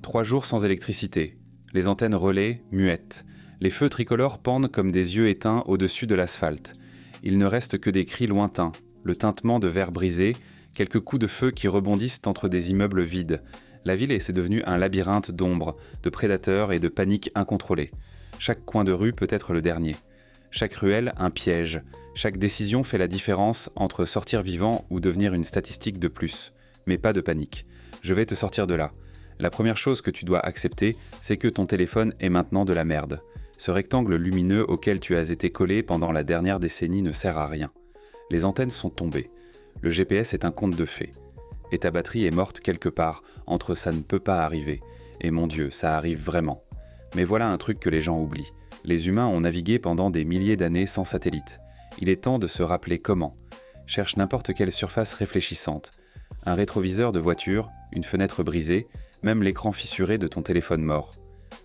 3 jours sans électricité. Les antennes relais, muettes. Les feux tricolores pendent comme des yeux éteints au-dessus de l'asphalte. Il ne reste que des cris lointains, le tintement de verres brisés, quelques coups de feu qui rebondissent entre des immeubles vides. La ville est devenue un labyrinthe d'ombres, de prédateurs et de panique incontrôlée. Chaque coin de rue peut être le dernier. Chaque ruelle, un piège. Chaque décision fait la différence entre sortir vivant ou devenir une statistique de plus. Mais pas de panique. Je vais te sortir de là. La première chose que tu dois accepter, c'est que ton téléphone est maintenant de la merde. Ce rectangle lumineux auquel tu as été collé pendant la dernière décennie ne sert à rien. Les antennes sont tombées. Le GPS est un conte de fées. Et ta batterie est morte quelque part, entre ça ne peut pas arriver. Et mon Dieu, ça arrive vraiment. Mais voilà un truc que les gens oublient. Les humains ont navigué pendant des milliers d'années sans satellite. Il est temps de se rappeler comment. Cherche n'importe quelle surface réfléchissante. Un rétroviseur de voiture, une fenêtre brisée, même l'écran fissuré de ton téléphone mort.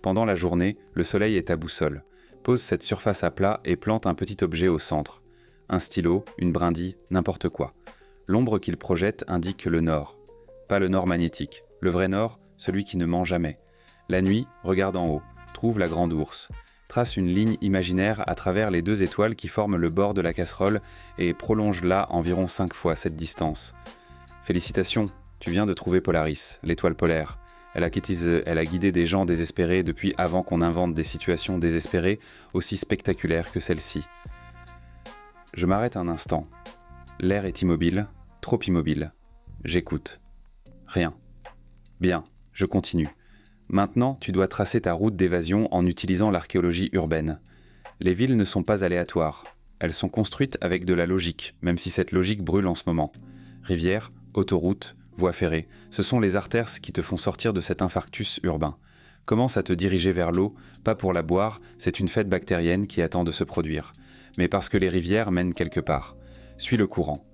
Pendant la journée, le soleil est ta boussole. Pose cette surface à plat et plante un petit objet au centre. Un stylo, une brindille, n'importe quoi. L'ombre qu'il projette indique le nord. Pas le nord magnétique. Le vrai nord, celui qui ne ment jamais. La nuit, regarde en haut. Trouve la grande ours. Trace une ligne imaginaire à travers les 2 étoiles qui forment le bord de la casserole et prolonge-la environ 5 fois cette distance. Félicitations, tu viens de trouver Polaris, l'étoile polaire. Elle a guidé des gens désespérés depuis avant qu'on invente des situations désespérées aussi spectaculaires que celle-ci. Je m'arrête un instant. L'air est immobile, trop immobile. J'écoute. Rien. Bien, je continue. Maintenant, tu dois tracer ta route d'évasion en utilisant l'archéologie urbaine. Les villes ne sont pas aléatoires. Elles sont construites avec de la logique, même si cette logique brûle en ce moment. Rivières, autoroutes, voies ferrées, ce sont les artères qui te font sortir de cet infarctus urbain. Commence à te diriger vers l'eau, pas pour la boire, c'est une fête bactérienne qui attend de se produire. Mais parce que les rivières mènent quelque part. Suis le courant.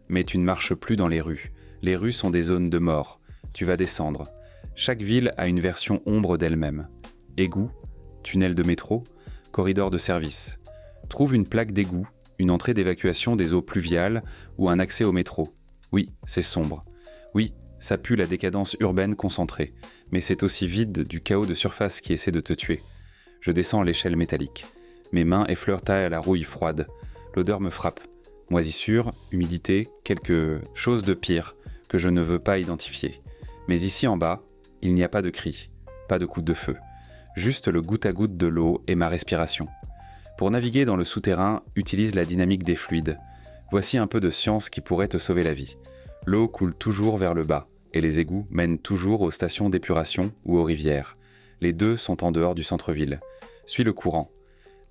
Mais tu ne marches plus dans les rues. Les rues sont des zones de mort. Tu vas descendre. Chaque ville a une version ombre d'elle-même. Égout, tunnel de métro, corridor de service. Trouve une plaque d'égout, une entrée d'évacuation des eaux pluviales ou un accès au métro. Oui, c'est sombre. Oui, ça pue la décadence urbaine concentrée. Mais c'est aussi vide du chaos de surface qui essaie de te tuer. Je descends l'échelle métallique. Mes mains effleurent à la rouille froide. L'odeur me frappe. Moisissure, humidité, quelque chose de pire que je ne veux pas identifier. Mais ici en bas, il n'y a pas de cri, pas de coup de feu. Juste le goutte à goutte de l'eau et ma respiration. Pour naviguer dans le souterrain, utilise la dynamique des fluides. Voici un peu de science qui pourrait te sauver la vie. L'eau coule toujours vers le bas, et les égouts mènent toujours aux stations d'épuration ou aux rivières. Les 2 sont en dehors du centre-ville. Suis le courant.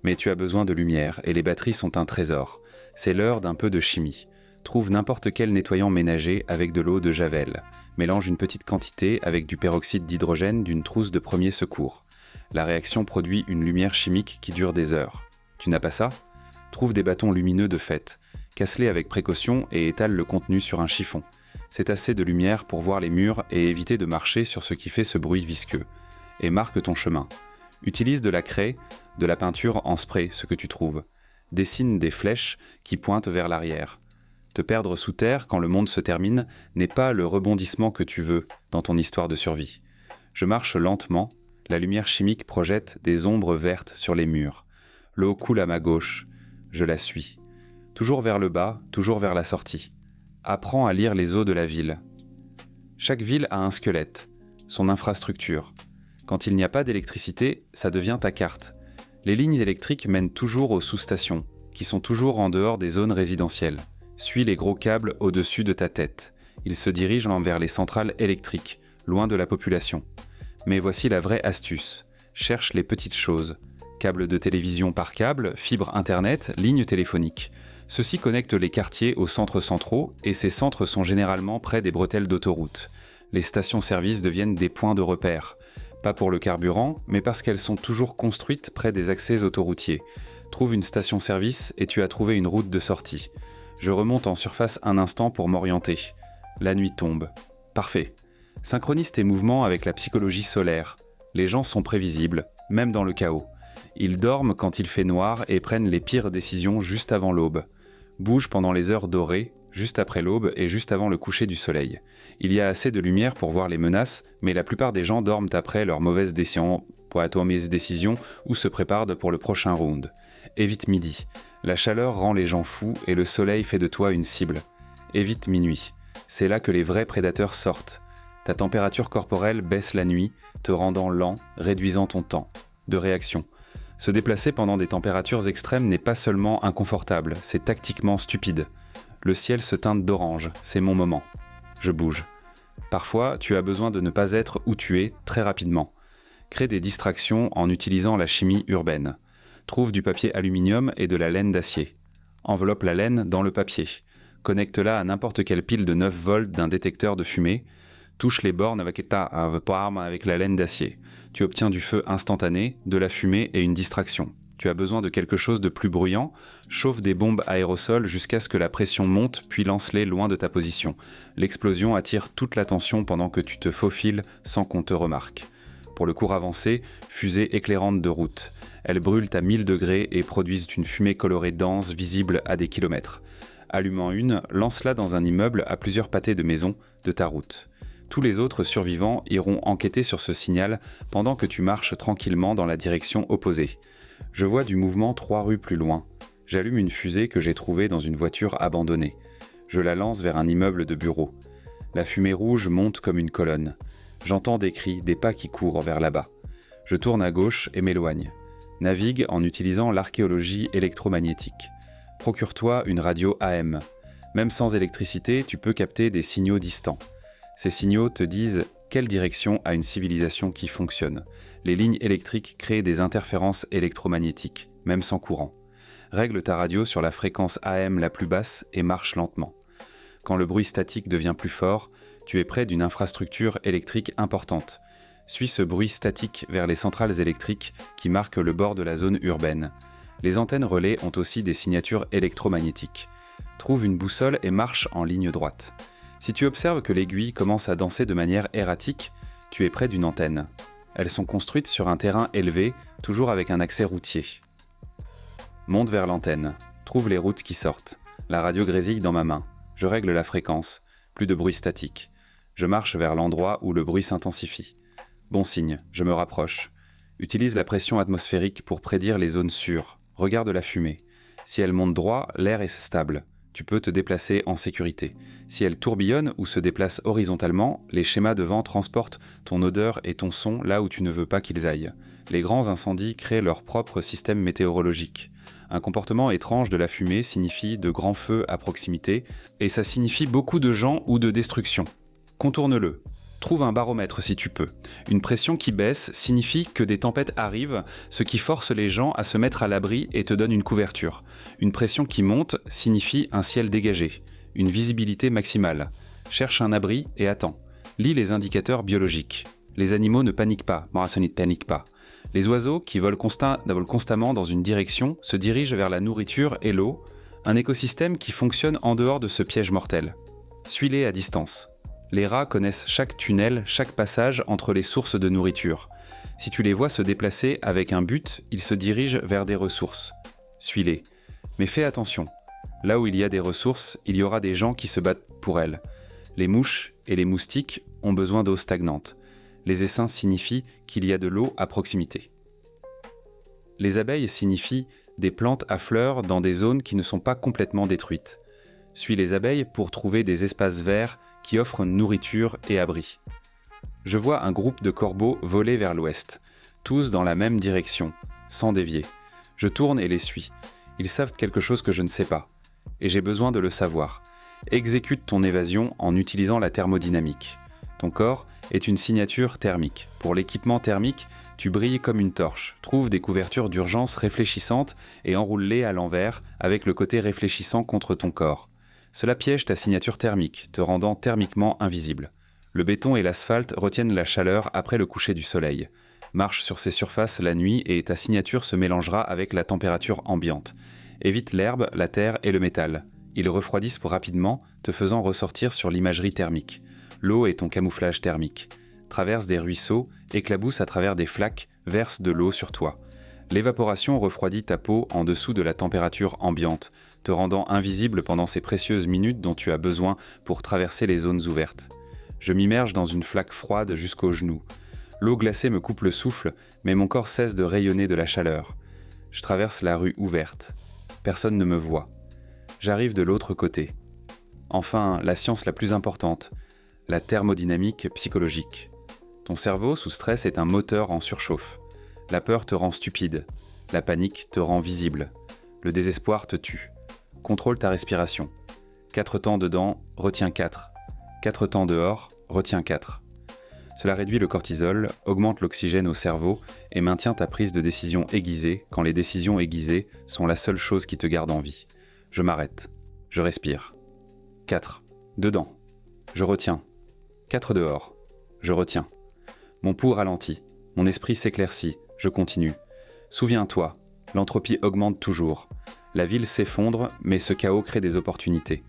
Mais tu as besoin de lumière, et les batteries sont un trésor. C'est l'heure d'un peu de chimie. Trouve n'importe quel nettoyant ménager avec de l'eau de Javel. Mélange une petite quantité avec du peroxyde d'hydrogène d'une trousse de premier secours. La réaction produit une lumière chimique qui dure des heures. Tu n'as pas ça ? Trouve des bâtons lumineux de fête. Casse-les avec précaution et étale le contenu sur un chiffon. C'est assez de lumière pour voir les murs et éviter de marcher sur ce qui fait ce bruit visqueux. Et marque ton chemin. Utilise de la craie, de la peinture en spray, ce que tu trouves. Dessine des flèches qui pointent vers l'arrière. Te perdre sous terre quand le monde se termine n'est pas le rebondissement que tu veux dans ton histoire de survie. Je marche lentement, la lumière chimique projette des ombres vertes sur les murs. L'eau coule à ma gauche, je la suis. Toujours vers le bas, toujours vers la sortie. Apprends à lire les eaux de la ville. Chaque ville a un squelette, son infrastructure. Quand il n'y a pas d'électricité, ça devient ta carte. Les lignes électriques mènent toujours aux sous-stations, qui sont toujours en dehors des zones résidentielles. Suis les gros câbles au-dessus de ta tête. Ils se dirigent vers les centrales électriques, loin de la population. Mais voici la vraie astuce. Cherche les petites choses. Câble de télévision par câble, fibre internet, ligne téléphonique. Ceux-ci connectent les quartiers aux centres centraux et ces centres sont généralement près des bretelles d'autoroute. Les stations-service deviennent des points de repère. Pas pour le carburant, mais parce qu'elles sont toujours construites près des accès autoroutiers. Trouve une station-service et tu as trouvé une route de sortie. Je remonte en surface un instant pour m'orienter. La nuit tombe. Parfait. Synchronise tes mouvements avec la psychologie solaire. Les gens sont prévisibles, même dans le chaos. Ils dorment quand il fait noir et prennent les pires décisions juste avant l'aube. Bouge pendant les heures dorées, juste après l'aube et juste avant le coucher du soleil. Il y a assez de lumière pour voir les menaces, mais la plupart des gens dorment après leur mauvaise décision ou se préparent pour le prochain round. Évite midi. La chaleur rend les gens fous et le soleil fait de toi une cible. Évite minuit. C'est là que les vrais prédateurs sortent. Ta température corporelle baisse la nuit, te rendant lent, réduisant ton temps de réaction. Se déplacer pendant des températures extrêmes n'est pas seulement inconfortable, c'est tactiquement stupide. Le ciel se teinte d'orange, c'est mon moment. Je bouge. Parfois, tu as besoin de ne pas être où tu es très rapidement. Crée des distractions en utilisant la chimie urbaine. Trouve du papier aluminium et de la laine d'acier. Enveloppe la laine dans le papier. Connecte-la à n'importe quelle pile de 9 volts d'un détecteur de fumée. Touche les bornes avec la laine d'acier. Tu obtiens du feu instantané, de la fumée et une distraction. Tu as besoin de quelque chose de plus bruyant. Chauffe des bombes aérosols jusqu'à ce que la pression monte, puis lance-les loin de ta position. L'explosion attire toute l'attention pendant que tu te faufiles sans qu'on te remarque. Pour le cours avancé, fusée éclairante de route. Elles brûlent à 1000 degrés et produisent une fumée colorée dense, visible à des kilomètres. Allumant une, lance-la dans un immeuble à plusieurs pâtés de maison de ta route. Tous les autres survivants iront enquêter sur ce signal pendant que tu marches tranquillement dans la direction opposée. Je vois du mouvement 3 rues plus loin. J'allume une fusée que j'ai trouvée dans une voiture abandonnée. Je la lance vers un immeuble de bureaux. La fumée rouge monte comme une colonne. J'entends des cris, des pas qui courent vers là-bas. Je tourne à gauche et m'éloigne. Navigue en utilisant l'archéologie électromagnétique. Procure-toi une radio AM. Même sans électricité, tu peux capter des signaux distants. Ces signaux te disent quelle direction a une civilisation qui fonctionne. Les lignes électriques créent des interférences électromagnétiques, même sans courant. Règle ta radio sur la fréquence AM la plus basse et marche lentement. Quand le bruit statique devient plus fort, tu es près d'une infrastructure électrique importante. Suis ce bruit statique vers les centrales électriques qui marquent le bord de la zone urbaine. Les antennes relais ont aussi des signatures électromagnétiques. Trouve une boussole et marche en ligne droite. Si tu observes que l'aiguille commence à danser de manière erratique, tu es près d'une antenne. Elles sont construites sur un terrain élevé, toujours avec un accès routier. Monte vers l'antenne. Trouve les routes qui sortent. La radio grésille dans ma main. Je règle la fréquence. Plus de bruit statique. Je marche vers l'endroit où le bruit s'intensifie. Bon signe, je me rapproche. Utilise la pression atmosphérique pour prédire les zones sûres. Regarde la fumée. Si elle monte droit, l'air est stable. Tu peux te déplacer en sécurité. Si elle tourbillonne ou se déplace horizontalement, les schémas de vent transportent ton odeur et ton son là où tu ne veux pas qu'ils aillent. Les grands incendies créent leur propre système météorologique. Un comportement étrange de la fumée signifie de grands feux à proximité, et ça signifie beaucoup de gens ou de destruction. Contourne-le. Trouve un baromètre si tu peux. Une pression qui baisse signifie que des tempêtes arrivent, ce qui force les gens à se mettre à l'abri et te donne une couverture. Une pression qui monte signifie un ciel dégagé, une visibilité maximale. Cherche un abri et attends. Lis les indicateurs biologiques. Les animaux ne paniquent pas, ne paniquent pas. Les oiseaux, qui volent constamment dans une direction, se dirigent vers la nourriture et l'eau, un écosystème qui fonctionne en dehors de ce piège mortel. Suis-les à distance. Les rats connaissent chaque tunnel, chaque passage entre les sources de nourriture. Si tu les vois se déplacer avec un but, ils se dirigent vers des ressources. Suis-les. Mais fais attention. Là où il y a des ressources, il y aura des gens qui se battent pour elles. Les mouches et les moustiques ont besoin d'eau stagnante. Les essaims signifient qu'il y a de l'eau à proximité. Les abeilles signifient des plantes à fleurs dans des zones qui ne sont pas complètement détruites. Suis les abeilles pour trouver des espaces verts qui offrent nourriture et abri. Je vois un groupe de corbeaux voler vers l'ouest, tous dans la même direction, sans dévier. Je tourne et les suis. Ils savent quelque chose que je ne sais pas, et j'ai besoin de le savoir. Exécute ton évasion en utilisant la thermodynamique. Ton corps est une signature thermique. Pour l'équipement thermique, tu brilles comme une torche. Trouve des couvertures d'urgence réfléchissantes et enroule-les à l'envers avec le côté réfléchissant contre ton corps. Cela piège ta signature thermique, te rendant thermiquement invisible. Le béton et l'asphalte retiennent la chaleur après le coucher du soleil. Marche sur ces surfaces la nuit et ta signature se mélangera avec la température ambiante. Évite l'herbe, la terre et le métal. Ils refroidissent rapidement, te faisant ressortir sur l'imagerie thermique. L'eau est ton camouflage thermique. Traverse des ruisseaux, éclabousse à travers des flaques, verse de l'eau sur toi. L'évaporation refroidit ta peau en dessous de la température ambiante, te rendant invisible pendant ces précieuses minutes dont tu as besoin pour traverser les zones ouvertes. Je m'immerge dans une flaque froide jusqu'aux genoux. L'eau glacée me coupe le souffle, mais mon corps cesse de rayonner de la chaleur. Je traverse la rue ouverte. Personne ne me voit. J'arrive de l'autre côté. Enfin, la science la plus importante, la thermodynamique psychologique. Ton cerveau sous stress est un moteur en surchauffe. La peur te rend stupide. La panique te rend visible. Le désespoir te tue. Contrôle ta respiration. 4 temps dedans, retiens 4. 4 temps dehors, retiens 4. Cela réduit le cortisol, augmente l'oxygène au cerveau et maintient ta prise de décision aiguisée quand les décisions aiguisées sont la seule chose qui te garde en vie. Je m'arrête. Je respire. 4. Dedans. Je retiens. 4 dehors. Je retiens. Mon pouls ralentit. Mon esprit s'éclaircit. Je continue. Souviens-toi, l'entropie augmente toujours. La ville s'effondre, mais ce chaos crée des opportunités.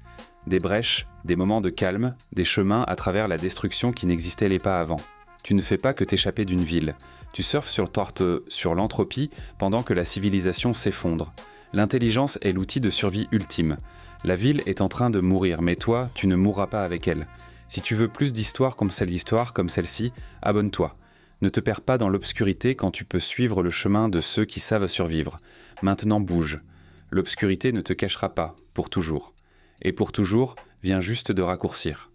Des brèches, des moments de calme, des chemins à travers la destruction qui n'existaient pas avant. Tu ne fais pas que t'échapper d'une ville. Tu surfes sur l'entropie pendant que la civilisation s'effondre. L'intelligence est l'outil de survie ultime. La ville est en train de mourir, mais toi, tu ne mourras pas avec elle. Si tu veux plus d'histoires comme celle-ci, abonne-toi. Ne te perds pas dans l'obscurité quand tu peux suivre le chemin de ceux qui savent survivre. Maintenant bouge. L'obscurité ne te cachera pas, pour toujours. Et pour toujours vient juste de raccourcir.